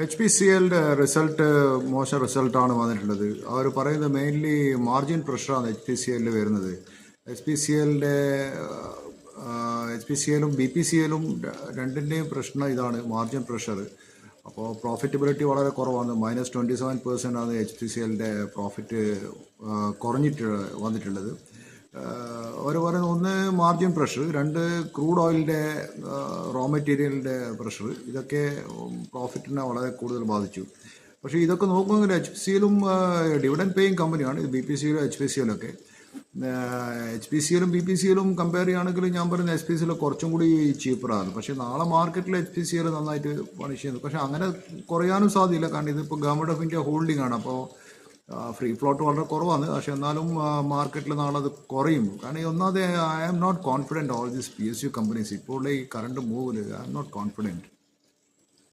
H P C എല്ലിൻ്റെ result മോശം റിസൾട്ടാണ് വന്നിട്ടുള്ളത്. അവർ പറയുന്നത് മെയിൻലി മാർജിൻ പ്രഷറാണ് എച്ച് പി സി എല്ലിൽ വരുന്നത്. എച്ച് പി സി എല്ലും ബി പി സി എല്ലും രണ്ടിൻ്റെയും പ്രശ്നം ഇതാണ്, മാർജിൻ പ്രഷർ. അപ്പോൾ പ്രോഫിറ്റബിലിറ്റി വളരെ കുറവാണ്. -27% ആണ് എച്ച് പി സി എല്ലിൻ്റെ പ്രോഫിറ്റ് കുറഞ്ഞിട്ട് വന്നിട്ടുള്ളത്. അവർ പറയുന്നത് ഒന്ന് മാർജിൻ പ്രഷർ, രണ്ട് ക്രൂഡ് ഓയിലിൻ്റെ റോ മെറ്റീരിയലിൻ്റെ പ്രഷർ. ഇതൊക്കെ പ്രോഫിറ്റിനെ വളരെ കൂടുതൽ ബാധിച്ചു. പക്ഷേ ഇതൊക്കെ നോക്കുമെങ്കിൽ എച്ച് പി സിയിലും ഡിവിഡൻഡ് പേയിങ് കമ്പനിയാണ് ഇത്, ബി പി സിയിലും എച്ച് പി സിയിലൊക്കെ. എച്ച് പി സിയിലും ബി പി സിയിലും കമ്പയർ ചെയ്യുകയാണെങ്കിൽ ഞാൻ പറയുന്നത് എച്ച് പി സിയിൽ കുറച്ചും കൂടി ചീപ്പറാണ്. പക്ഷേ നാളെ മാർക്കറ്റിൽ എച്ച് പി സിയിൽ നന്നായിട്ട് പണിഷ് ചെയ്യുന്നു. പക്ഷേ അങ്ങനെ കുറയാനും സാധ്യതയില്ല, കാരണം ഇതിപ്പോൾ ഗവൺമെൻറ് ഓഫ് ഇന്ത്യ ഹോൾഡിംഗ് ആണ്. അപ്പോൾ ഫ്രീ ഫ്ലോട്ട് വളരെ കുറവാണ്. പക്ഷെ എന്നാലും മാർക്കറ്റിൽ നാളെ അത് കുറയും. കാരണം ഒന്നാമത് I am not confident all these P S U companies. ഇപ്പോൾ ഈ കറണ്ട് മൂവിൽ ഐ ആം നോട്ട് കോൺഫിഡൻറ്റ്.